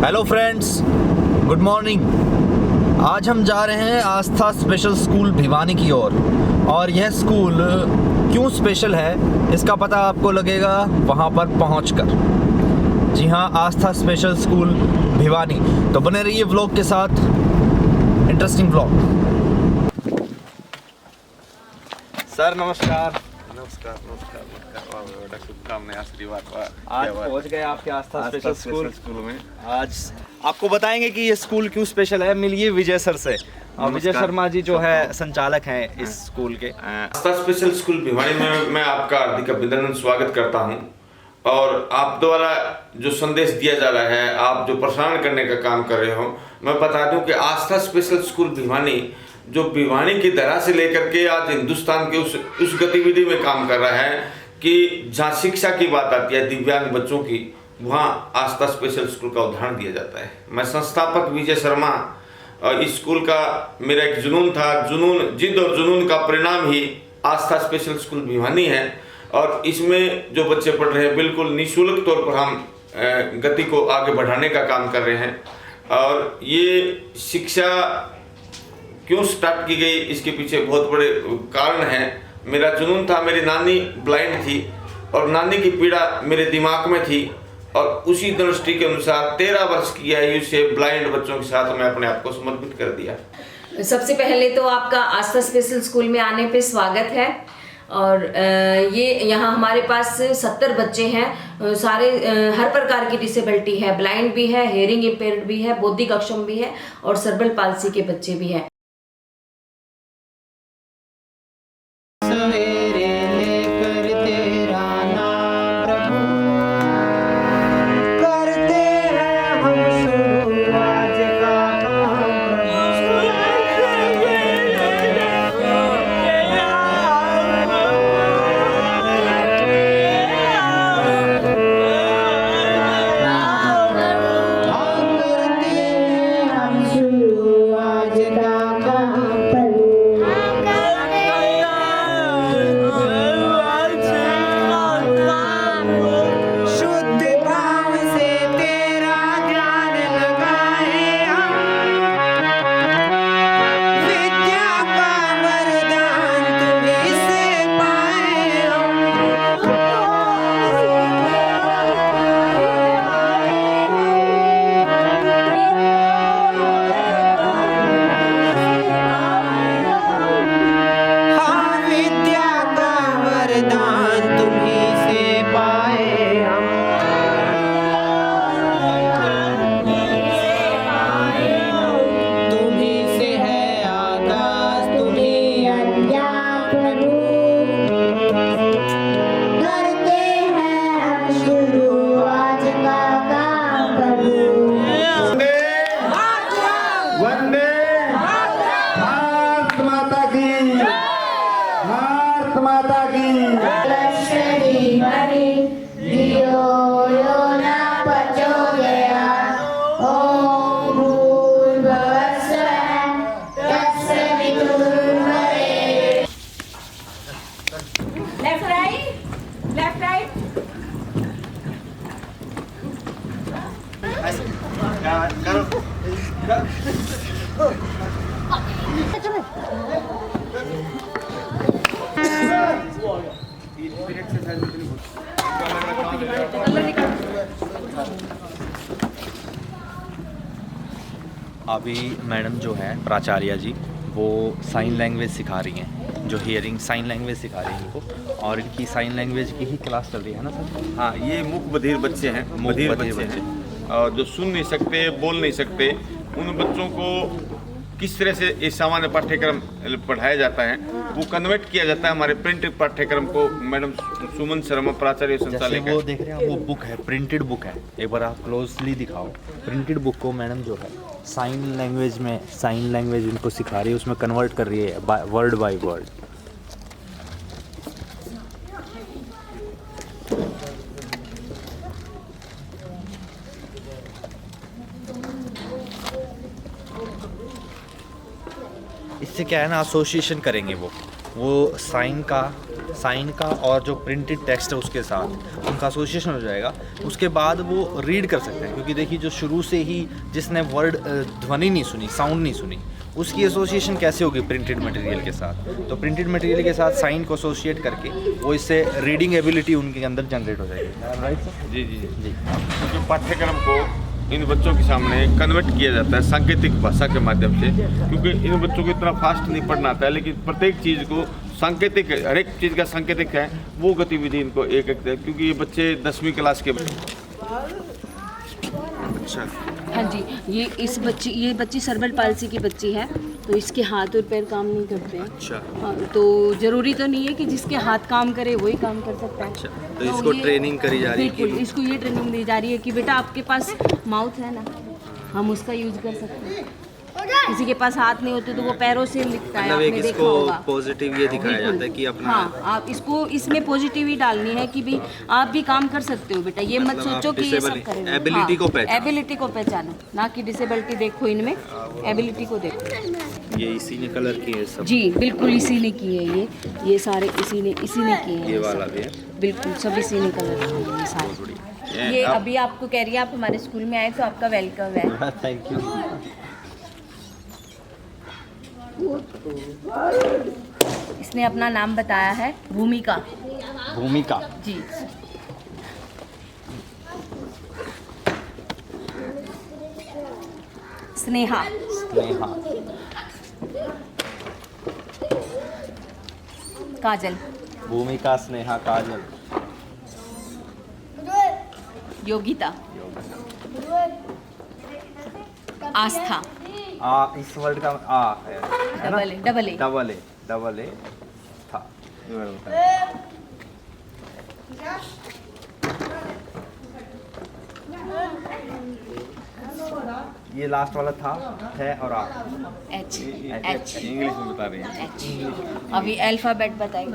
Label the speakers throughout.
Speaker 1: Hello friends, good morning. आज हम जा रहे हैं आस्था स्पेशल स्कूल भिवानी की ओर। और यह स्कूल क्यों स्पेशल है इसका पता आपको लगेगा वहाँ पर पहुँचकर। जी हाँ, आस्था स्पेशल स्कूल भिवानी। तो बने रहिए व्लॉग के साथ, इंटरेस्टिंग व्लॉग। सर नमस्कार।
Speaker 2: नमस्कार नमस्कार नमस्कार। बेटा शुभकामनाएं, आशीर्वाद।
Speaker 1: आज पहुंच गए आपके आस्था स्पेशल
Speaker 2: स्कूल में।
Speaker 1: आज आपको बताएंगे कि ये स्कूल क्यों स्पेशल है। मिलिए विजय सर से। और विजय शर्मा जी जो है संचालक हैं इस स्कूल के।
Speaker 2: आस्था स्पेशल स्कूल भिवानी में मैं आपका हार्दिक अभिनंदन स्वागत करता हूं। और आप द्वारा जो संदेश दिया जा रहा है, आप जो प्रसारण करने का काम कर रहे हो, मैं बता दूं कि आस्था स्पेशल स्कूल भिवानी जो भिवानी की धरा से लेकर के आज हिंदुस्तान के उस गतिविधि में काम कर रहा है कि जहाँ शिक्षा की बात आती है दिव्यांग बच्चों की, वहाँ आस्था स्पेशल स्कूल का उदाहरण दिया जाता है। मैं संस्थापक विजय शर्मा, और इस स्कूल का मेरा एक जुनून था। जिद और जुनून का परिणाम ही आस्था स्पेशल स्कूल भिवानी है। और इसमें जो बच्चे पढ़ रहे हैं, बिल्कुल निःशुल्क तौर पर हम गति को आगे बढ़ाने का काम कर रहे हैं। और ये शिक्षा क्यों स्टार्ट की गई, इसके पीछे बहुत बड़े कारण हैं। मेरा जुनून था, मेरी नानी ब्लाइंड थी और नानी की पीड़ा मेरे दिमाग में थी, और उसी दृष्टि के अनुसार 13 वर्ष की आयु से ब्लाइंड बच्चों के साथ मैं अपने आप को समर्पित कर दिया।
Speaker 3: सबसे पहले तो आपका आस्था स्पेशल स्कूल में आने पे स्वागत है। और ये यहाँ हमारे पास 70 बच्चे हैं। सारे हर प्रकार की डिसेबिलिटी है, ब्लाइंड भी है, हेयरिंग इम्पेयर्ड भी है, बौद्धिक अक्षम भी है और सर्बल पाल्सी के बच्चे भी हैं।
Speaker 1: अभी मैडम जो है प्राचार्य जी, वो साइन लैंग्वेज सिखा रही हैं, जो हियरिंग साइन लैंग्वेज सिखा रही हैं इनको। और इनकी साइन लैंग्वेज की ही क्लास चल रही है ना सर?
Speaker 2: हाँ, ये मूक बधिर बच्चे हैं, बधिर बच्चे हैं, और जो सुन नहीं सकते, बोल नहीं सकते, उन बच्चों को किस तरह से ये सामान्य पाठ्यक्रम पढ़ाया जाता है, वो कन्वर्ट किया जाता है हमारे प्रिंटेड पाठ्यक्रम को। मैडम सुमन शर्मा प्राचार्य संचालक
Speaker 1: वो देख रहे हैं, वो बुक है, प्रिंटेड बुक है। एक बार आप क्लोजली दिखाओ। प्रिंटेड बुक को मैडम जो है साइन लैंग्वेज इनको सिखा रही है, उसमें कन्वर्ट कर रही है वर्ड बाय वर्ड। इससे क्या है ना, एसोसिएशन करेंगे वो वो साइन का और जो प्रिंटेड टेक्स्ट है उसके साथ उनका एसोसिएशन हो जाएगा। उसके बाद वो रीड कर सकते हैं, क्योंकि देखिए जो शुरू से ही जिसने वर्ड ध्वनि नहीं सुनी, साउंड नहीं सुनी, उसकी एसोसिएशन कैसे होगी प्रिंटेड मटेरियल के साथ। तो प्रिंटेड मटेरियल के साथ साइन को एसोसिएट करके वो इससे रीडिंग एबिलिटी उनके अंदर जनरेट हो जाएगी। Right sir?
Speaker 2: जी जी जी जी। तो पाठ्यक्रम को इन बच्चों के सामने कन्वर्ट किया जाता है सांकेतिक भाषा के माध्यम से, क्योंकि इन बच्चों को इतना फास्ट नहीं पढ़ना आता है, लेकिन प्रत्येक चीज़ को सांकेतिक, हर एक चीज़ का सांकेतिक है वो गतिविधि इनको एक क्योंकि ये बच्चे 10वीं क्लास के। अच्छा,
Speaker 3: हाँ जी, ये बच्ची सर्बल पाल्सी की बच्ची है, तो इसके हाथ और पैर काम नहीं करते हैं।
Speaker 1: अच्छा।
Speaker 3: हाँ, तो जरूरी तो नहीं है कि जिसके हाथ काम करे वही काम कर सकता है।
Speaker 1: अच्छा, तो इसको ट्रेनिंग करी जा रही है?
Speaker 3: बिल्कुल, इसको ये ट्रेनिंग दी जा रही है कि बेटा आपके पास माउथ है ना, हम उसका यूज कर सकते हैं। किसी के पास हाथ नहीं होते तो वो पैरों से लिखता है, आपने देखा होगा।
Speaker 1: पॉजिटिव ये दिखाया जाता है कि अपना,
Speaker 3: हाँ, आप इसको इसमें पॉजिटिव ही डालनी है कि भाई आप भी काम कर सकते हो बेटा, ये मत सोचो कि ये सब करेंगे।
Speaker 1: एबिलिटी को पहचानो,
Speaker 3: एबिलिटी को पहचानो, ना कि डिसेबिलिटी देखो इनमें, एबिलिटी को देखो।
Speaker 1: ये इसी ने कलर किए है सब?
Speaker 3: जी बिल्कुल, इसी ने किए है ये सारे इसी ने किए हैं।
Speaker 1: ये वाला भी है?
Speaker 3: बिल्कुल, सब इसी ने कलर किए हैं सारे। ये अभी आपको कह रही है आप हमारे स्कूल में आए तो आपका वेलकम है।
Speaker 1: Thank you.
Speaker 3: इसने अपना नाम बताया है भूमिका।
Speaker 1: भूमिका
Speaker 3: जी। स्नेहा।
Speaker 1: स्नेहा।
Speaker 3: काजल।
Speaker 1: भूमिका, स्नेहा, काजल।
Speaker 3: योगिता। आस्था।
Speaker 1: इस वर्ड का आ है ना? डबल ए था। ये लास्ट वाला था, है और आ।
Speaker 3: एच।
Speaker 2: इंग्लिश में बता रही हैं।
Speaker 3: एच। अभी अल्फाबेट बताइए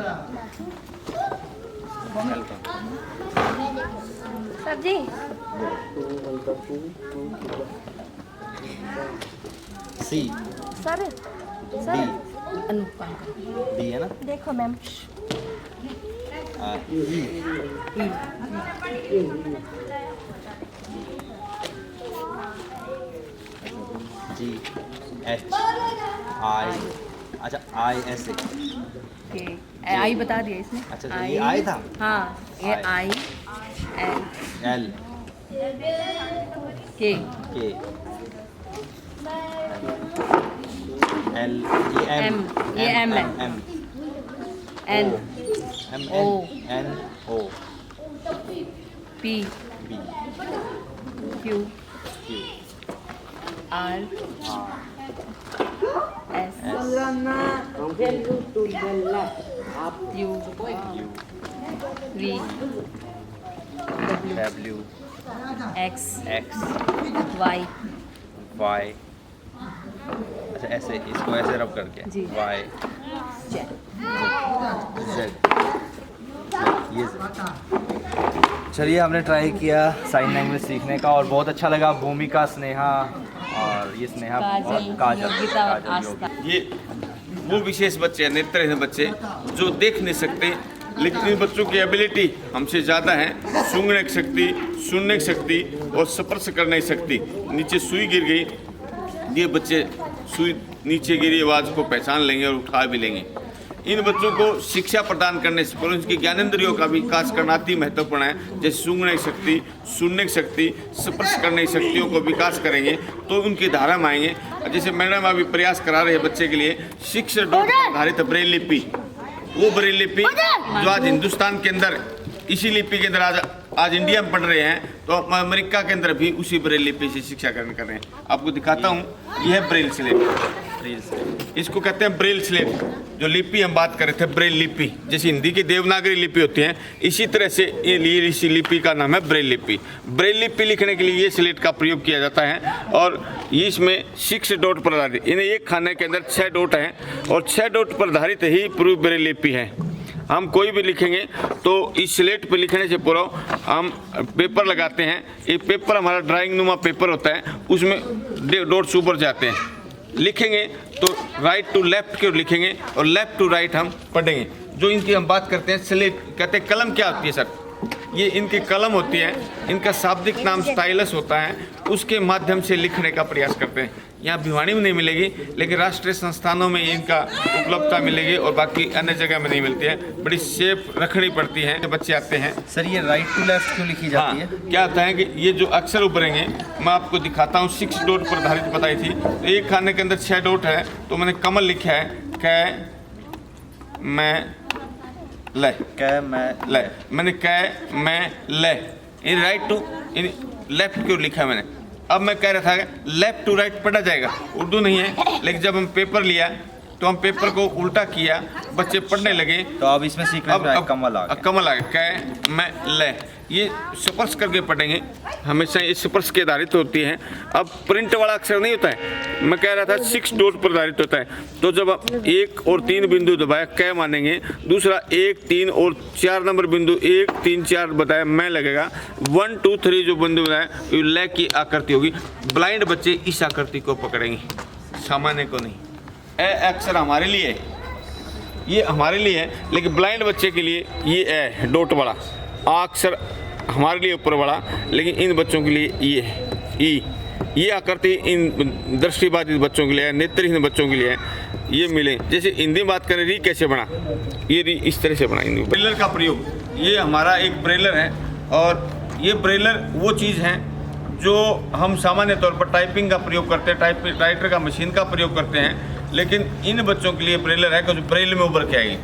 Speaker 3: सब्जी।
Speaker 1: C.
Speaker 3: Sir
Speaker 1: D.
Speaker 3: Anupama.
Speaker 1: D है ना?
Speaker 3: देखो मैम।
Speaker 2: जी एच आई, अच्छा आई एस ए,
Speaker 3: आई बता दिया इसने।
Speaker 2: अच्छा ये आई था।
Speaker 3: हाँ ये आई
Speaker 2: एल
Speaker 3: के
Speaker 2: के एल ये एम
Speaker 3: ये एम है।
Speaker 2: M
Speaker 3: n
Speaker 2: m
Speaker 3: o
Speaker 2: n o
Speaker 3: p
Speaker 2: b
Speaker 3: q
Speaker 2: q
Speaker 3: r s u v
Speaker 2: डब्ल्यू
Speaker 3: एक्स
Speaker 2: एक्स
Speaker 3: वाई
Speaker 2: वाई, अच्छा ऐसे इसको ऐसे रब करके
Speaker 3: जी।
Speaker 2: वाई
Speaker 3: जेड
Speaker 2: जेड, ये चलिए हमने ट्राई किया साइन लैंग्वेज सीखने का और बहुत अच्छा लगा। भूमिका, स्नेहा और ये स्नेहा
Speaker 3: काजल,
Speaker 2: काजल,
Speaker 3: योगिता और
Speaker 2: काजल,
Speaker 3: आस्था।
Speaker 2: ये वो विशेष बच्चे हैं, नेत्रहीन बच्चे जो देख नहीं सकते, लेकिन इन बच्चों की एबिलिटी हमसे ज़्यादा है। सूंघने की शक्ति, सुनने की शक्ति और स्पर्श करने की शक्ति। नीचे सुई गिर गई, ये बच्चे सुई नीचे गिरी आवाज़ को पहचान लेंगे और उठा भी लेंगे। इन बच्चों को शिक्षा प्रदान करने से पहले उनकी ज्ञानेंद्रियों का विकास करना अति महत्वपूर्ण है। जैसे सूंघने की शक्ति, सुनने की शक्ति, स्पर्श करने की शक्तियों को विकास करेंगे तो उनकी धारा में आएंगे। जैसे मैडम अभी प्रयास करा रहे हैं बच्चे के लिए शिक्षा डॉट आधारित ब्रेल लिपि, वो ब्रेल लिपि जो आज हिंदुस्तान के अंदर इसी लिपि के अंदर आज इंडिया में पढ़ रहे हैं, तो अमेरिका के अंदर भी उसी ब्रेल लिपि से शिक्षा ग्रहण कर रहे हैं। आपको दिखाता हूँ, यह है ब्रेल स्लेट। इसको कहते हैं ब्रेल स्लेट। जो लिपि हम बात कर रहे थे ब्रेल लिपि, जैसे हिंदी की देवनागरी लिपि होती है, इसी तरह से ये इसी लिपि का नाम है ब्रेल लिपि। ब्रेल लिपि लिखने के लिए ये स्लेट का प्रयोग किया जाता है और ये इसमें 6 डॉट पर आधारित, इन्हें एक खाने के अंदर 6 डॉट हैं और 6 डॉट पर आधारित ही पूरी ब्रेल लिपि है। हम कोई भी लिखेंगे तो इस स्लेट पे लिखने से पूर्व हम पेपर लगाते हैं। ये पेपर हमारा ड्राइंग नुमा पेपर होता है, उसमें डॉट्स ऊपर जाते हैं। लिखेंगे तो राइट टू लेफ्ट की ओर लिखेंगे और लेफ्ट टू राइट हम पढ़ेंगे। जो इनकी हम बात करते हैं स्लेट, कहते हैं कलम क्या होती है सर? ये इनकी कलम होती है, इनका शाब्दिक नाम स्टाइलस होता है, उसके माध्यम से लिखने का प्रयास करते हैं। यहाँ भिवानी में नहीं मिलेगी, लेकिन राष्ट्रीय संस्थानों में इनका उपलब्धता मिलेगी और बाकी अन्य जगह में नहीं मिलती है। बड़ी सेफ रखनी पड़ती है जब बच्चे आते हैं।
Speaker 1: सर ये राइट टू लेफ्ट क्यों लिखी जाती है?
Speaker 2: क्या होता है कि ये जो अक्षर उभरेंगे मैं आपको दिखाता हूँ। 6 डॉट पर आधारित बताई थी। तो एक खाने के अंदर 6 डॉट है, तो मैंने कमल लिखा है, कै मैं ले,
Speaker 1: कै मैं
Speaker 2: ले, मैंने कै मैं ले, in right to in left की ओर लिखा है मैंने। अब मैं कह रहा था लेफ्ट टू राइट पढ़ा जाएगा, उर्दू नहीं है, लेकिन जब हम पेपर लिया तो हम पेपर को उल्टा किया, बच्चे पढ़ने लगे,
Speaker 1: तो अब इसमें सीक्वेंस में कमल आ गया।
Speaker 2: कमल आ गया, कै मैं ले। ये स्पर्श करके पढ़ेंगे, हमेशा ये स्पर्श के आधारित होती है। अब प्रिंट वाला अक्षर नहीं होता है, मैं कह रहा था 6 डॉट पर आधारित होता है। तो जब आप 1 और 3 बिंदु दबाया कै मानेंगे, दूसरा 1, 3 और 4 नंबर बिंदु 1, 3, 4 बताया मैं लगेगा, 1, 2, 3 जो बिंदु बताया ले की आकृति होगी। ब्लाइंड बच्चे इस आकृति को पकड़ेंगे, सामान्य को नहीं। ए अक्षर हमारे लिए, ये हमारे लिए है, लेकिन ब्लाइंड बच्चे के लिए ये ए डॉट वाला आ अक्षर हमारे लिए ऊपर वाला, लेकिन इन बच्चों के लिए ये है ई। ये आकृति इन दृष्टिबाधित बच्चों के लिए है, नेत्रहीन बच्चों के लिए है। ये मिले। जैसे हिंदी में बात करें, री कैसे बना, ये री इस तरह से बना। हिंदी ब्रेलर का प्रयोग, ये हमारा एक ब्रेलर है, और ये ब्रेलर वो चीज़ है जो हम सामान्य तौर पर टाइपिंग का प्रयोग करते हैं, टाइपराइटर का मशीन का प्रयोग करते हैं, लेकिन इन बच्चों के लिए ब्रेलर है कि ब्रेल में उभर के आएगी।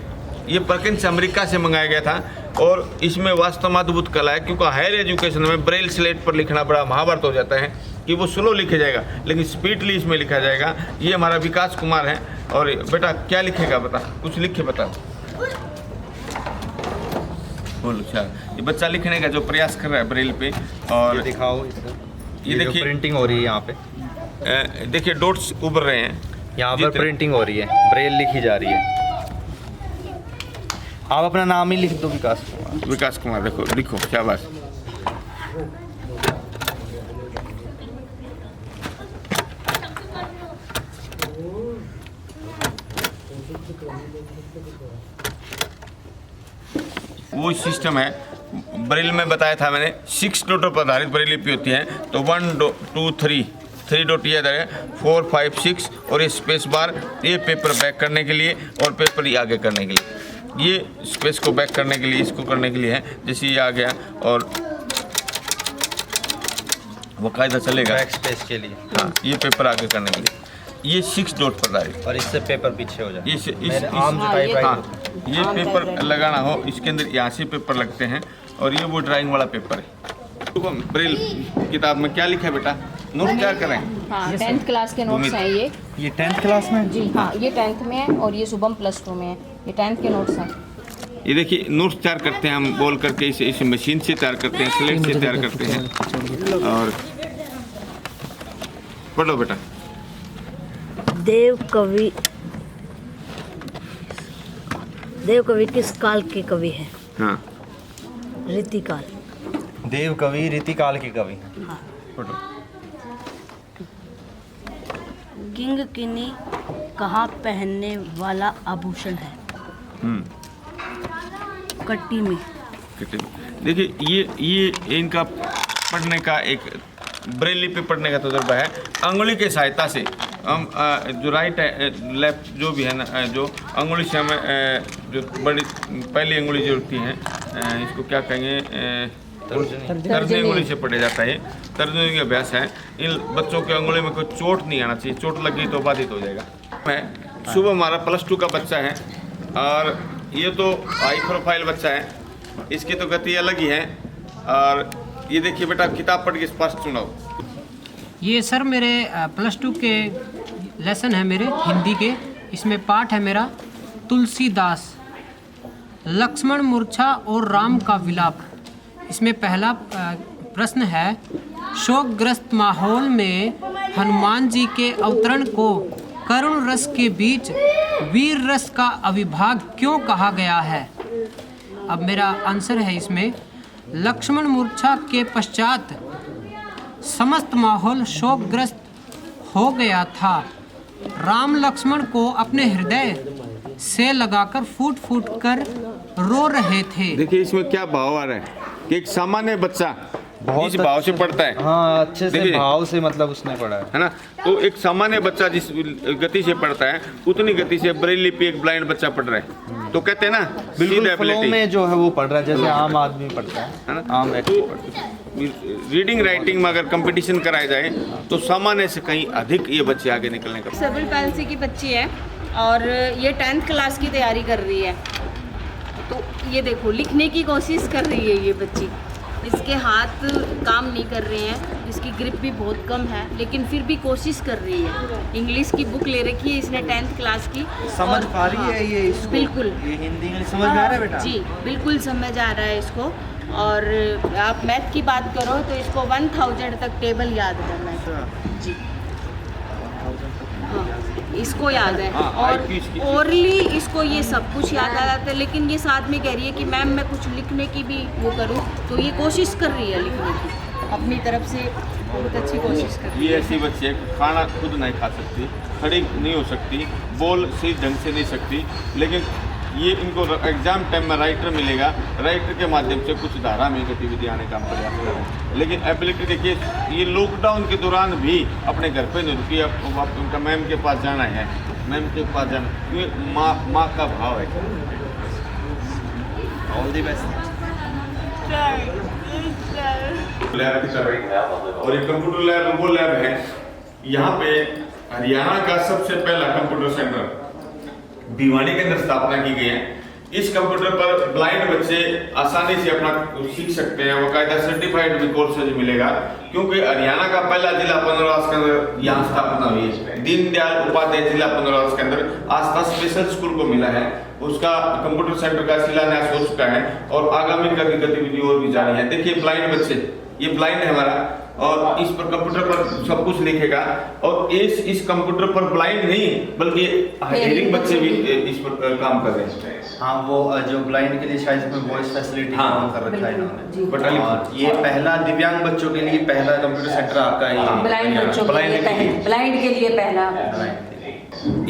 Speaker 2: ये परकिंस अमेरिका से मंगाया गया था, और इसमें वास्तव में अद्भुत कला है, क्योंकि हायर एजुकेशन में ब्रेल स्लेट पर लिखना बड़ा महाभारत हो जाता है कि वो स्लो लिखा जाएगा, लेकिन स्पीडली इसमें लिखा जाएगा। ये हमारा विकास कुमार है। और बेटा क्या लिखेगा, बता, कुछ लिखे बता, बोलो। अच्छा, ये बच्चा लिखने का जो प्रयास कर रहा है ब्रेल पे, और
Speaker 1: ये दिखाओ,
Speaker 2: ये देखिए
Speaker 1: प्रिंटिंग हो रही है यहाँ पे,
Speaker 2: देखिए डॉट्स उभर रहे हैं,
Speaker 1: यहाँ पर प्रिंटिंग हो रही है, ब्रेल लिखी जा रही है। आप अपना नाम ही लिख दो, विकास कुमार।
Speaker 2: विकास कुमार, देखो लिखो, क्या बात। वो सिस्टम है, ब्रेल में बताया था मैंने, 6 डॉटों पर आधारित ब्रेल लिपि होती है। तो 1, 2, 3 डॉट ये है, 4, 5, 6 और ये स्पेस बार, ये पेपर बैक करने के लिए और पेपर ये आगे करने के लिए। ये स्पेस को बैक करने के लिए, इसको करने के लिए है। जैसे ये आ गया और वो कायदा चलेगा
Speaker 1: बैक स्पेस के लिए।
Speaker 2: हाँ, ये पेपर आगे करने के लिए। ये 6 डॉट पर आधारित,
Speaker 1: और इससे पेपर पीछे हो जाए।
Speaker 2: इस
Speaker 1: आम जो टाइप
Speaker 2: हाँ, ये पेपर लगाना हो, इसके अंदर यहाँ से पेपर लगते हैं, और ये वो ड्राइंग वाला पेपर है। तो ब्रेल किताब में क्या लिखा है बेटा, नोट तैयार कर रहे हैं?
Speaker 3: हाँ, 10th क्लास के नोट्स हैं ये
Speaker 1: 10th क्लास में
Speaker 3: जी। हाँ, ये 10th में है, और ये शुभम +2 में है। ये 10th के नोट्स हैं।
Speaker 2: ये देखिए नोट्स तैयार करते हैं हम, बोल करके इस मशीन से तैयार करते हैं, स्लेट से तैयार करते हैं। और पढ़ो बेटा।
Speaker 4: देव कवि किस काल के कवि हैं?
Speaker 2: हाँ,
Speaker 4: रीतिकाल।
Speaker 1: देव कवि रीतिकाल के कवि।
Speaker 4: हाँ।
Speaker 2: पढ़ो।
Speaker 4: किंगकिनी कहाँ पहनने वाला आभूषण है? कट्टी में।
Speaker 2: देखिए ये इनका पढ़ने का एक ब्रेल लिपि पढ़ने का तजुर्बा है। अंगुली की सहायता से हम जो राइट है लेफ्ट जो भी है ना, जो अंगुली से हमें जो बड़ी पहली अंगुली जो होती है, इसको क्या कहेंगे, तर्जनी अंगुली से पढ़ा जाता है। तर्जनी का अभ्यास है। इन बच्चों के अंगुली में कोई चोट नहीं आना चाहिए, चोट लग गई तो बाधित हो जाएगा। मैं शुभ हमारा +2 का बच्चा है, और ये तो हाई प्रोफाइल बच्चा है, इसकी तो गति अलग ही है। और ये देखिए बेटा, किताब पढ़ के स्पष्ट सुनाओ।
Speaker 5: ये सर मेरे +2 के लेसन है मेरे हिंदी के। इसमें पाठ है मेरा तुलसीदास, लक्ष्मण मूर्छा और राम का विलाप। इसमें पहला प्रश्न है, शोकग्रस्त माहौल में हनुमान जी के अवतरण को करुण रस के बीच वीर रस का अविभाग क्यों कहा गया है? अब मेरा आंसर है इसमें, लक्ष्मण मूर्छा के पश्चात समस्त माहौल शोकग्रस्त हो गया था राम लक्ष्मण को अपने हृदय से लगाकर फूट फूट कर रो रहे थे।
Speaker 2: देखिए इसमें क्या भाव आ रहा है कि एक सामान्य बच्चा जिस भाव से पढ़ता है,
Speaker 1: हाँ अच्छे से
Speaker 2: देखिए।
Speaker 1: भाव से मतलब उसने पढ़ा है।
Speaker 2: है ना, तो एक सामान्य बच्चा जिस गति से पढ़ता है उतनी गति से ब्रेल लिपि एक ब्लाइंड बच्चा पढ़ रहा है, तो कहते हैं ना
Speaker 1: बिल्कुल
Speaker 2: सीध
Speaker 1: फ्लो
Speaker 2: एबिलिटी,
Speaker 1: में जो है वो पढ़ रहा है जैसे आम आदमी पढ़ता है
Speaker 2: है ना।
Speaker 1: आम व्यक्ति
Speaker 2: तो
Speaker 1: पढ़ता है।
Speaker 2: रीडिंग राइटिंग में अगर कंपटीशन कराया जाए तो सामान्य से कहीं अधिक ये बच्चे आगे निकलने का।
Speaker 6: सेरेब्रल पैल्सी की बच्ची है और ये 10th क्लास की तैयारी कर रही है। तो ये देखो लिखने की कोशिश कर रही है ये बच्ची, इसके हाथ काम नहीं कर रहे हैं, इसकी ग्रिप भी बहुत कम है, लेकिन फिर भी कोशिश कर रही है। इंग्लिश की बुक ले रखी है इसने 10th क्लास की।
Speaker 1: समझ
Speaker 6: और
Speaker 1: पा रही है ये इसको?
Speaker 6: बिल्कुल,
Speaker 1: ये हिंदी इंग्लिश समझ में आ रहा है बेटा?
Speaker 6: जी बिल्कुल समझ आ रहा है इसको। और आप मैथ की बात करो तो इसको 1000 तक टेबल याद करना है जी। हाँ, इसको याद है।
Speaker 2: हाँ,
Speaker 6: और
Speaker 2: IQ इसकी-
Speaker 6: ओरली इसको ये सब कुछ याद आ जाता है, लेकिन ये साथ में कह रही है कि मैम मैं कुछ लिखने की भी वो करूँ, तो ये कोशिश कर रही है लिखने की, अपनी तरफ से बहुत अच्छी कोशिश कर रही
Speaker 2: ये
Speaker 6: है।
Speaker 2: ऐसी बच्ची है कि खाना खुद नहीं खा सकती, खड़ी नहीं हो सकती, बोल सही ढंग से नहीं सकती, लेकिन ये इनको एग्जाम टाइम में राइटर मिलेगा, राइटर के माध्यम से कुछ धारा में गतिविधि आने का हम प्रयास कर रहे हैं। लेकिन एबिलिटी देखिए, ये लॉकडाउन के दौरान भी अपने घर पे नहीं रुकी, अब उनका मैम के पास जाना है, मैम के पास जाना, ये माँ का भाव है।
Speaker 1: All the best.
Speaker 2: लैब की तरह, और ये कंप्यूटर लैब वो लैब है, यहाँ पे हरियाणा का सबसे पहला कंप्यूटर सेंटर भिवानी के अंदर स्थापना की गई है। इस कंप्यूटर पर ब्लाइंड बच्चे आसानी से अपना सीख सकते हैं, बाकायदा सर्टिफाइड भी कोर्सेज मिलेगा, क्योंकि हरियाणा का पहला जिला पुनर्वास के अंदर यहाँ स्थापना हुई है। दीनदयाल उपाध्याय जिला पुनर्वास के अंदर आस्था स्पेशल स्कूल को मिला है, उसका कंप्यूटर सेंटर का शिलान्यास हो चुका है और आगामी गतिविधि और भी जारी है। देखिए ब्लाइंड बच्चे, ये ब्लाइंड है हमारा, और इस पर कंप्यूटर पर सब कुछ लिखेगा, और इस कंप्यूटर पर ब्लाइंड नहीं बल्कि हेयरिंग बच्चे भी इस पर काम कर रहे हैं।
Speaker 1: हाँ वो जो ब्लाइंड के लिए शायद इसमें वॉइस फैसिलिटी
Speaker 2: हाँ,
Speaker 1: काम कर रखा है इन्होंने।
Speaker 2: बट
Speaker 1: और ये पहला दिव्यांग बच्चों के लिए पहला कंप्यूटर सेंटर आपका ही है।
Speaker 3: ब्लाइंड बच्चों के लिए पहला, ब्लाइंड के लिए पहला।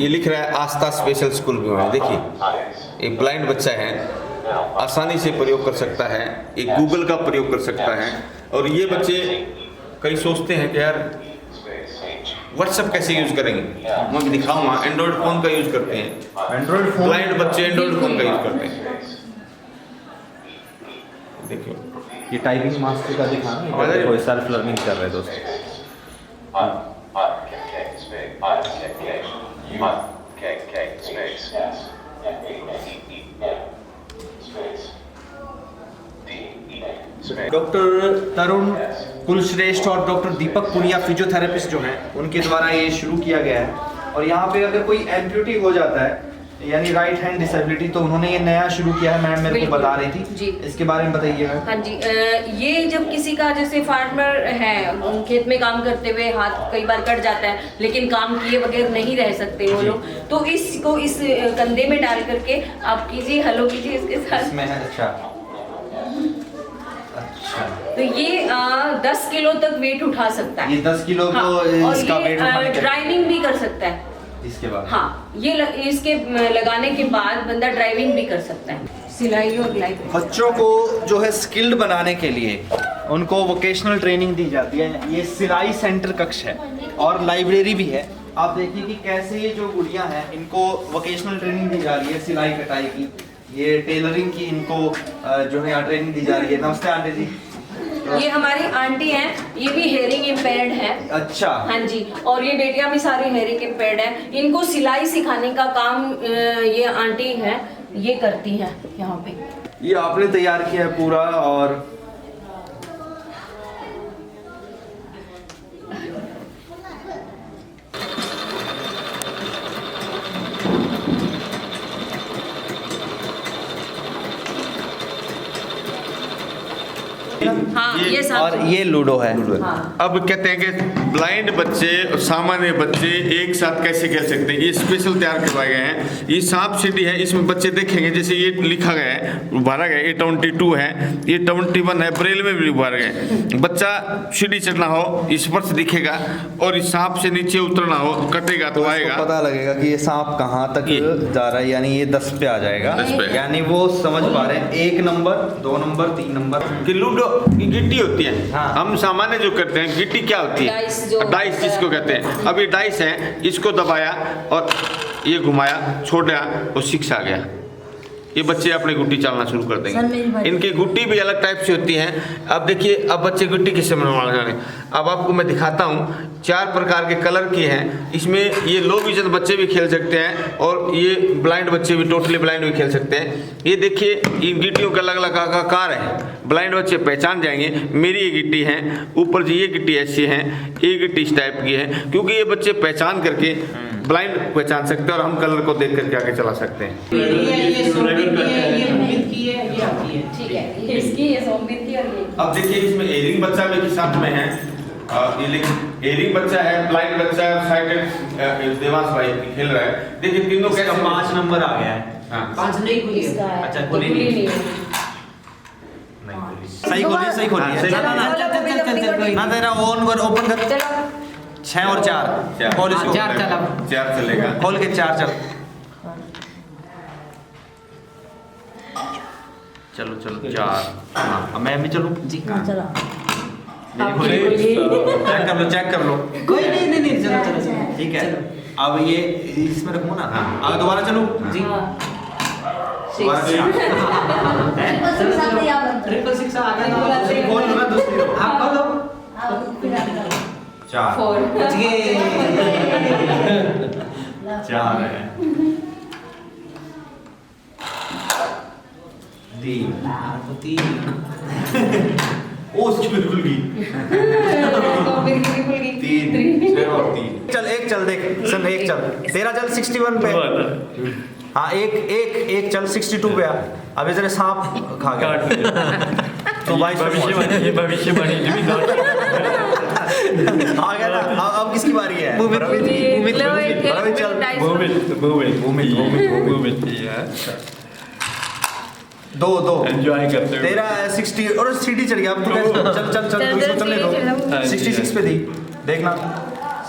Speaker 2: ये लिख रहा है आस्था स्पेशल स्कूल में। देखिए एक ब्लाइंड बच्चा है, आसानी से प्रयोग कर सकता है, एक गूगल का प्रयोग कर सकता है। और ये बच्चे कई सोचते हैं कि यार व्हाट्सएप कैसे यूज करेंगे, मैं दिखाऊंगा। एंड्रॉइड फोन का यूज करते हैं,
Speaker 1: एंड्रॉइड फोन
Speaker 2: ब्लाइंड बच्चे एंड्रॉइड फोन का यूज करते हैं। देखिए
Speaker 1: ये टाइपिंग मास्टर का दिखाना, कोई सेल्फ लर्निंग कर रहे हैं दोस्त। डॉक्टर तरुण कुलश्रेष्ठ और डॉक्टर दीपक पुनिया फिजियोथेरेपिस्ट जो हैं उनके द्वारा ये शुरू किया गया है। और यहाँ पे अगर कोई एम्प्यूटी हो जाता है यानी राइट हैंड डिसेबिलिटी, तो उन्होंने ये नया शुरू किया है। मैम मेरे को
Speaker 3: बिल्कुल।
Speaker 1: बता रही थी
Speaker 3: जी।
Speaker 1: इसके बारे में बताइएगा।
Speaker 3: हाँ जी, ये जब किसी का जैसे फार्मर है, खेत में काम करते हुए हाथ कई बार कट जाता है, लेकिन काम किए बगैर नहीं रह सकते वो लोग, तो इसको इस कंधे में डाल करके आप कीजिए, हलो कीजिए इसके साथ।
Speaker 1: इसमें है अच्छा अच्छा,
Speaker 3: तो ये 10 किलो तक वेट उठा सकता है।
Speaker 1: ये 10 किलो
Speaker 3: हाँ,
Speaker 1: को
Speaker 3: और
Speaker 1: इसका वेट उठाने
Speaker 3: ये
Speaker 1: का-
Speaker 3: ड्राइविंग भी कर सकता है।
Speaker 1: इसके बाद
Speaker 3: हाँ, ये इसके लगाने के बाद बंदा ड्राइविंग भी कर सकता है। सिलाई और लाइफ
Speaker 1: बच्चों को जो है स्किल्ड बनाने के लिए उनको वोकेशनल ट्रेनिंग दी जाती है। ये सिलाई सेंटर कक्ष है और लाइब्रेरी भी है। आप देखिए कि कैसे ये जो गुड़ियाँ हैं इनको वोकेशनल ट्रेनिंग दी जा रही है, सिलाई कटाई की, ये टेलरिंग की इनको जो है यहाँ ट्रेनिंग दी जा रही है। नमस्ते आंटी जी।
Speaker 3: ये हमारी आंटी हैं, ये भी हेयरिंग इम्पेयर्ड है।
Speaker 1: अच्छा,
Speaker 3: हाँ जी, और ये बेटियां भी सारी हेयरिंग इम्पेयर्ड है। इनको सिलाई सिखाने का काम ये आंटी है, ये करती है यहाँ पे।
Speaker 1: ये आपने तैयार किया है पूरा। और
Speaker 3: हाँ, ये सांप
Speaker 1: और ये लूडो है।
Speaker 3: हाँ।
Speaker 2: अब कहते हैं कि ब्लाइंड बच्चे और सामान्य बच्चे एक साथ कैसे खेल सकते हैं, ये स्पेशल तैयार करवाए गए हैं। ये सांप सीढ़ी है, इसमें बच्चे देखेंगे जैसे ये लिखा गया है, उभारा गया, ये 22 है, ये 21 है, ब्रेल में भी उभार गए। बच्चा सीढ़ी चढ़ना हो, इस पर से दिखेगा, और इस सांप से नीचे उतरना हो, कटेगा तो आएगा,
Speaker 1: पता लगेगा कि ये सांप कहाँ तक जा रहा है, यानी ये 10 पे आ जाएगा।
Speaker 2: 10 पे।
Speaker 1: यानी वो समझ पा रहे हैं 1 नंबर, 2 नंबर, 3 नंबर।
Speaker 2: कि लूडो की गिट्टी होती है।
Speaker 1: हाँ।
Speaker 2: हम सामान्य जो करते हैं, गिट्टी क्या होती है?
Speaker 3: डाइस जो
Speaker 2: डाइस जिसको कहते हैं। अब ये डाइस है, इसको दबाया और ये घुमाया, छोड़ा और 6 आ गया। ये बच्चे अपनी गुट्टी चलना शुरू कर देंगे। इनकी गुट्टी भी अलग टाइप से होती है। अब देखिए, अब बच्चे गुट्टी किससे बनवाना जाने। अब आपको मैं दिखाता हूँ, 4 प्रकार के कलर की हैं। इसमें ये लो विजन बच्चे भी खेल सकते हैं और ये ब्लाइंड बच्चे भी, टोटली ब्लाइंड भी खेल सकते हैं। ये देखिए, इन गिट्टियों का अलग अलग आकार है। ब्लाइंड बच्चे पहचान जाएंगे मेरी ये गिट्टी है, ऊपर जी ये गिट्टी ऐसी है, ये गिट्टी इस टाइप की है, क्योंकि ये बच्चे पहचान करके ब्लाइंड पहचान सकते हैं और हम कलर को देख करके आगे चला सकते हैं।
Speaker 3: ठीक है, ये इसकी, ये सोमवीर की और ये
Speaker 2: अब देखिए, इसमें एयरिंग बच्चा भी साथ में है। ये लेकिन एयरिंग बच्चा है, ब्लाइंड बच्चा है, साइडेड देवांश भाई खेल रहा है। देखिए तीनों कैसे
Speaker 1: 5 नंबर आ गया है।
Speaker 2: हाँ।
Speaker 5: 5 नहीं खुली है।
Speaker 3: इसका है।
Speaker 1: अच्छा,
Speaker 3: तो
Speaker 1: खुली
Speaker 3: खुली
Speaker 1: नहीं।
Speaker 3: नहीं है।
Speaker 1: सही खोलिए, सही खोलिए।
Speaker 2: हाँ, सही।
Speaker 1: ना ना ना तेरा ऑन कर, ओपन कर।
Speaker 3: चलो
Speaker 1: 6 और 4 खोल इसको।
Speaker 5: 4 चला।
Speaker 2: 4 चलेगा।
Speaker 1: खोल के 4 चल। चलो चलो 4। हाँ, अब मैं भी चलूँ जी।
Speaker 4: चला
Speaker 1: चेक कर लो, चेक कर लो।
Speaker 5: कोई नहीं चलो चलो।
Speaker 1: ठीक है, अब ये इसमें रखूँ ना।
Speaker 2: हाँ।
Speaker 1: अब दोबारा चलूँ जी। दोबारा
Speaker 5: ट्रिपल 6 आ गया।
Speaker 1: खोल लो ना दूसरी।
Speaker 5: आप खोलो।
Speaker 1: 4
Speaker 3: 4
Speaker 5: बच गए।
Speaker 1: 4 है। 3 ओ उसकी बिल्कुल गई। 3 और 3 चल, एक चल, देख सन, एक चल, तेरा चल 61 पे। हाँ, एक चल 62 पे आ। अब इधर सांप खा गया तो भाई
Speaker 7: भविष्यवाणी
Speaker 1: आ गया ना। अब किसकी बारी है? दो
Speaker 7: एंजॉय करते हुए
Speaker 1: तेरा 60 और सीढ़ी चढ़ गया। अब तू कैसे? चल चल चल, तू इसको चलने दो। 66 पे दी, देखना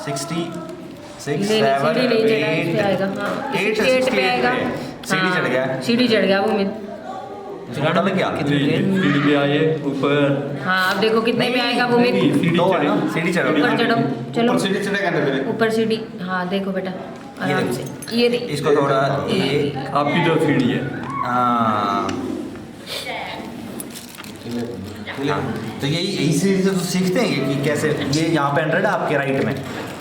Speaker 1: 66
Speaker 3: नहीं,
Speaker 1: 7
Speaker 3: सीढ़ी नहीं चढ़ा, इस पे
Speaker 1: 8
Speaker 3: आएगा। हाँ,
Speaker 1: 8
Speaker 3: 68 पे आएगा।
Speaker 1: सीढ़ी चढ़ गया।
Speaker 3: सीढ़ी चढ़ गया वो में।
Speaker 1: छोटा लग गया।
Speaker 7: सीढ़ी पे आए ऊपर।
Speaker 3: हाँ, अब देखो कितने में आएगा वो में।
Speaker 7: सीढ़ी
Speaker 1: दो है
Speaker 7: चढ़े।
Speaker 1: ना, सीढ़ी चढ़
Speaker 3: ऊपर चढ़ो, चलो
Speaker 2: ऊपर सीढ़ी चढ़ेगा ना मेरे।
Speaker 3: ऊपर सीढ़ी। हाँ देखो बेटा, आराम से। ये देख,
Speaker 1: इसको थोड़ा ये
Speaker 7: आपकी जो सीढ़ी है
Speaker 1: हाँ। तो यही से तो सीखते हैं कि कैसे ये यहाँ पे 100 है आपके राइट में,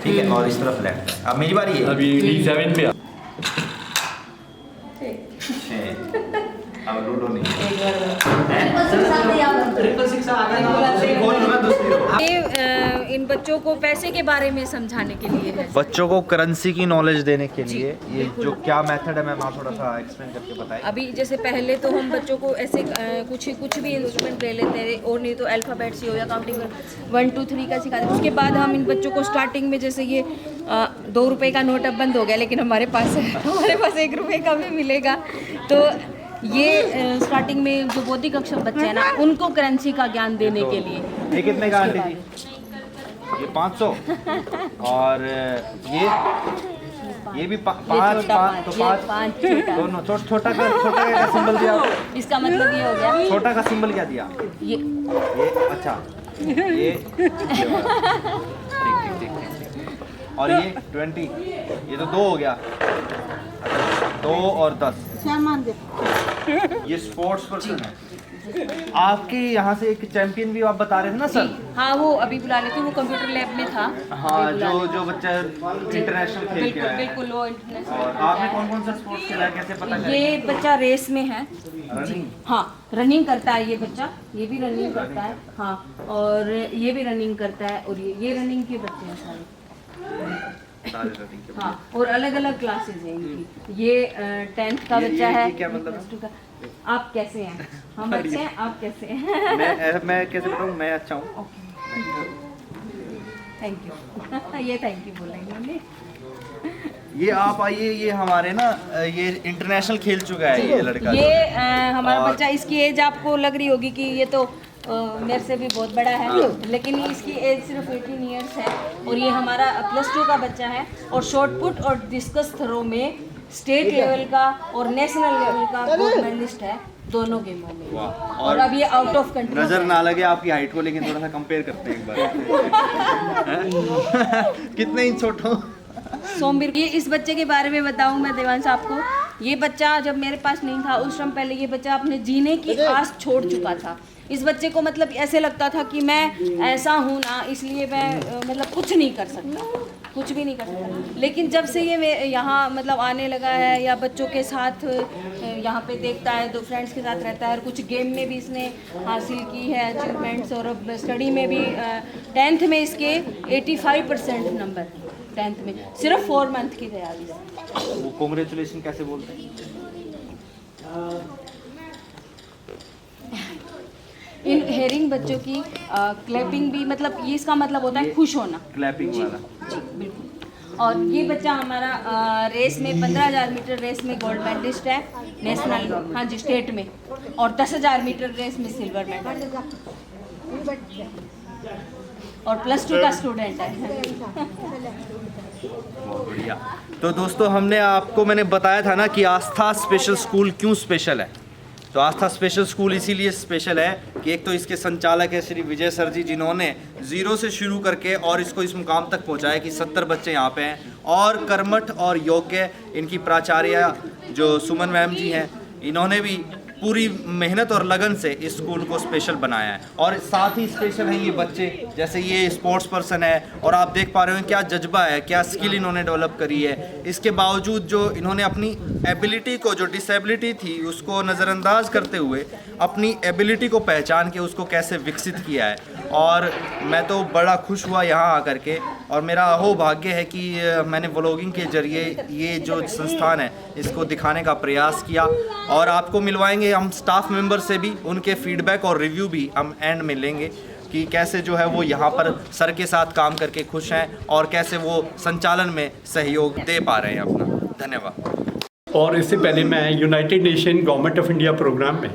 Speaker 1: ठीक है, और इस तरफ लेफ्ट। अब मेरी बारी है।
Speaker 7: अभी D7 पे
Speaker 1: अब लूडो नहीं
Speaker 3: एक बार
Speaker 5: ट्रिपल 6 आ गया।
Speaker 1: खोल लो ना दूसरी।
Speaker 3: ये इन बच्चों को पैसे के बारे में समझाने के लिए है।
Speaker 1: बच्चों को करेंसी की नॉलेज देने के
Speaker 3: जी,
Speaker 1: लिए ये
Speaker 3: बिल्कुल।
Speaker 1: जो क्या मेथड है, मैम आप थोड़ा सा एक्सप्लेन करके बताएं।
Speaker 3: अभी जैसे पहले तो हम बच्चों को ऐसे कुछ भी इंस्ट्रूमेंट ले लेते थे, और नहीं तो अल्फ़ाबेट से हो या काउंटिंग 1 2 3 का सिखाते थे। उसके बाद हम इन बच्चों को स्टार्टिंग में, जैसे ये 2 रुपए का नोट अब बंद हो गया, लेकिन हमारे पास 1 रुपए का भी मिलेगा। तो ये स्टार्टिंग में जो बौद्धिक अक्षम बच्चे हैं ना, उनको करेंसी का ज्ञान देने के लिए।
Speaker 1: ये कितने का आंटी जी? ये 500 और ये भी 5 तो 5 दोनों। छोटा का सिंबल दिया।
Speaker 3: इसका मतलब ये हो गया,
Speaker 1: छोटा का सिंबल क्या दिया?
Speaker 3: ये
Speaker 1: अच्छा, ये ठीक। और ये 20, ये तो 2 हो गया। 2 और 10। ये स्पोर्ट्स पर्सन है आपके यहाँ से। एक चैंपियन भी आप बता रहे थे ना सर?
Speaker 3: हाँ, वो अभी बुला लेते, वो कंप्यूटर लैब में था।
Speaker 1: हाँ,
Speaker 3: अभी बुला लेते।
Speaker 1: जो बच्चा इंटरनेशनल खेल के
Speaker 3: बिल्कुल
Speaker 1: आया है।
Speaker 3: बिल्कुल, वो इंटरनेशनल
Speaker 1: और आपने कौन कौन सा स्पोर्ट्स खेला है, कैसे पता चला?
Speaker 3: ये बच्चा रेस में है।
Speaker 1: रनिंग।
Speaker 3: हाँ, रनिंग करता है ये बच्चा, ये भी रनिंग करता है। हाँ, और ये भी रनिंग करता है, और ये रनिंग के बच्चे हैं सारे।
Speaker 1: बता देता ठीक है।
Speaker 6: हाँ, और अलग अलग क्लासेस हैं इनकी। ये 10th का बच्चा है।
Speaker 1: क्या मतलब
Speaker 6: plus 2 का। आप कैसे हैं? हम अच्छे हैं, आप कैसे हैं?
Speaker 1: मैं कैसे बताऊँ, मैं अच्छा हूँ।
Speaker 6: Thank you. ये थैंक यू बोला इन्होंने।
Speaker 1: ये आप आइए, ये हमारे ना ये इंटरनेशनल खेल चुका है ये लड़का।
Speaker 6: ये हमारा
Speaker 1: और-
Speaker 6: बच्चा, इसकी एज आपको लग रही होगी कि ये तो मेरे से भी बहुत बड़ा है, लेकिन इसकी एज सिर्फ 18 इयर्स है। और ये हमारा +2 का बच्चा है और शॉर्ट पुट और डिस्कस थ्रो में स्टेट लेवल का और नेशनल लेवल का गोल्ड मेडलिस्ट है दोनों गेमों में।
Speaker 1: वाह।
Speaker 6: और अब ये आउट ऑफ कंट्री
Speaker 1: नजर ना लगे आपकी हाइट को, लेकिन थोड़ा सा कंपेयर करते हैं एक बार। हैं? कितने इंच छोटा हूँ?
Speaker 6: सोमवीर। ये इस बच्चे के बारे में बताऊं मैं देवांश आपको, ये बच्चा जब मेरे पास नहीं था उस टाइम पहले ये बच्चा अपने जीने की आस छोड़ चुका था। इस बच्चे को मतलब ऐसे लगता था कि मैं ऐसा हूँ ना, इसलिए मैं मतलब कुछ नहीं कर सकता, कुछ भी नहीं कर सकता। लेकिन जब से ये यहाँ मतलब आने लगा है या बच्चों के साथ यहाँ पे देखता है, दो फ्रेंड्स के साथ रहता है, और कुछ गेम में भी इसने हासिल की है अचीवमेंट्स, और अब स्टडी में भी 10th में इसके 85% नंबर, 10th में सिर्फ 4 मंथ की तैयारी से।
Speaker 1: वो कांग्रेचुलेशन कैसे बोलते हैं?
Speaker 6: इन हेयरिंग बच्चों की क्लैपिंग भी, मतलब ये इसका मतलब होता है खुश होना।
Speaker 1: क्लैपिंग वाला।
Speaker 6: जी बिल्कुल। और ये बच्चा हमारा रेस में 15,000 मीटर रेस में गोल्ड मेडलिस्ट है नेशनल, हाँ जी, स्टेट में, और 10,000 मीटर रेस में सिल्वर मेडल, और +2 का स्टूडेंट है।
Speaker 1: बहुत बढ़िया। तो दोस्तों, मैंने बताया था ना कि आस्था स्पेशल स्कूल क्यों स्पेशल है। तो आस्था स्पेशल स्कूल इसीलिए स्पेशल है कि एक तो इसके संचालक है श्री विजय सर जी, जिन्होंने 0 से शुरू करके और इसको इस मुकाम तक पहुंचाया कि 70 बच्चे यहाँ पे हैं, और कर्मठ और योग्य इनकी प्राचार्य जो सुमन मैम जी हैं, इन्होंने भी पूरी मेहनत और लगन से इस स्कूल को स्पेशल बनाया है। और साथ ही स्पेशल हैं ये बच्चे, जैसे ये स्पोर्ट्स पर्सन है और आप देख पा रहे हो क्या जज्बा है, क्या स्किल इन्होंने डेवलप करी है। इसके बावजूद जो इन्होंने अपनी एबिलिटी को, जो डिसेबिलिटी थी उसको नज़रअंदाज करते हुए अपनी एबिलिटी को पहचान के उसको कैसे विकसित किया है। और मैं तो बड़ा खुश हुआ यहाँ आकर के, और मेरा अहोभाग्य है कि मैंने व्लॉगिंग के जरिए ये जो संस्थान है इसको दिखाने का प्रयास किया। और आपको मिलवाएंगे हम स्टाफ मेंबर से भी, उनके फीडबैक और रिव्यू भी हम एंड में लेंगे कि कैसे जो है वो यहाँ पर सर के साथ काम करके खुश हैं और कैसे वो संचालन में सहयोग दे पा रहे हैं अपना। धन्यवाद।
Speaker 7: और इससे पहले मैं united nation government of India program में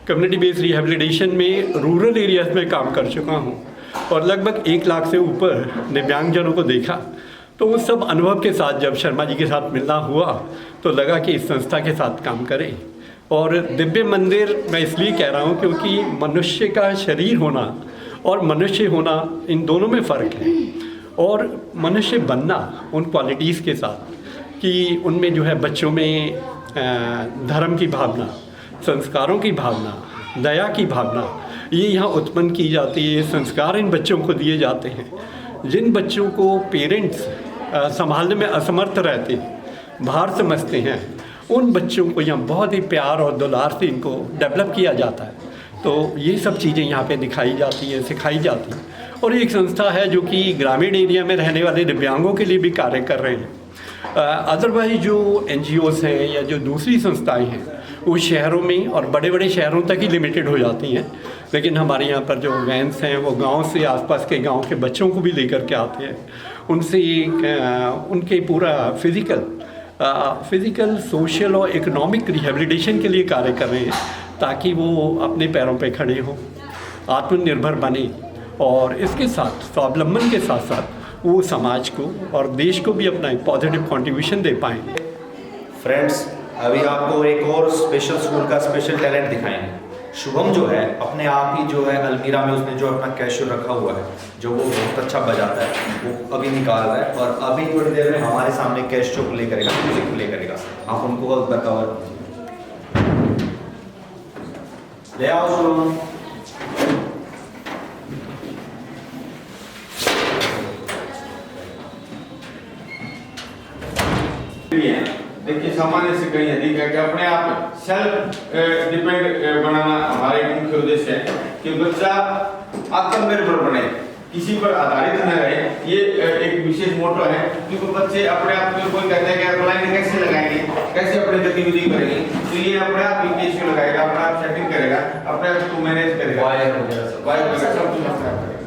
Speaker 7: कम्युनिटी बेस्ड रिहेबिलिटेशन में रूरल एरियाज में काम कर चुका हूँ, और लगभग 1 लाख से ऊपर दिव्यांगजनों को देखा। तो उस सब अनुभव के साथ जब शर्मा जी के साथ मिलना हुआ तो लगा कि इस संस्था के साथ काम करें। और दिव्य मंदिर मैं इसलिए कह रहा हूँ क्योंकि मनुष्य का शरीर होना और मनुष्य होना, इन दोनों में फ़र्क है। और मनुष्य बनना उन क्वालिटीज़ के साथ कि उनमें जो है बच्चों में धर्म की भावना, संस्कारों की भावना, दया की भावना, ये यहाँ उत्पन्न की जाती है। संस्कार इन बच्चों को दिए जाते हैं। जिन बच्चों को पेरेंट्स संभालने में असमर्थ रहते हैं, बाहर समझते हैं, उन बच्चों को यहाँ बहुत ही प्यार और दुलार से इनको डेवलप किया जाता है। तो ये सब चीज़ें यहाँ पे दिखाई जाती हैं, सिखाई जाती हैं। और ये एक संस्था है जो कि ग्रामीण एरिया में रहने वाले दिव्यांगों के लिए भी कार्य कर रहे हैं। अदरवाइज जो NGOs हैं या जो दूसरी संस्थाएं हैं वो शहरों में और बड़े बड़े शहरों तक ही लिमिटेड हो जाती हैं, लेकिन हमारे यहाँ पर जो वैन्स हैं वो गांव से, आसपास के गांव के बच्चों को भी लेकर के आते हैं। उनसे उनके पूरा फिज़िकल, सोशल और इकोनॉमिक रिहेबिलिटेशन के लिए कार्य कर रहे हैं, ताकि वो अपने पैरों पे खड़े हों, आत्मनिर्भर बने, और इसके साथ स्वावलंबन के साथ साथ वो समाज को और देश को भी अपना एक पॉजिटिव कंट्रीब्यूशन दे पाएँ।
Speaker 1: फ्रेंड्स, अभी आपको एक और स्पेशल स्कूल का स्पेशल टैलेंट दिखाएंगे। शुभम जो है अपने आप ही जो है अलमीरा में उसने जो अपना कैशियो रखा हुआ है, जो वो बहुत अच्छा बजाता है, वो अभी निकाल रहा है और अभी थोड़ी देर में हमारे सामने कैशियो प्ले करेगा, म्यूजिक प्ले करेगा। आप उनको बताओ, ले आओ शुभम।
Speaker 2: देखिए, सामान्य से कहीं अधिक है कि अपने आप सेल्फ डिपेंड बनाना हमारे मुख्य उद्देश्य है कि बच्चा आत्मनिर्भर बने। किसी पर आधारित न रहे, ये एक विशेष मोटो है। क्योंकि बच्चे अपने आप में कोई कहते हैं कि ऑनलाइन कैसे लगाएंगे, कैसे अपनी गतिविधि करेंगे, तो ये अपने आप ही केस लगाएगा, अपने आप सेटिंग करेगा, अपने आप उसको मैनेज करेगा, वायर वगैरह सब कुछ अपने आप करेगा।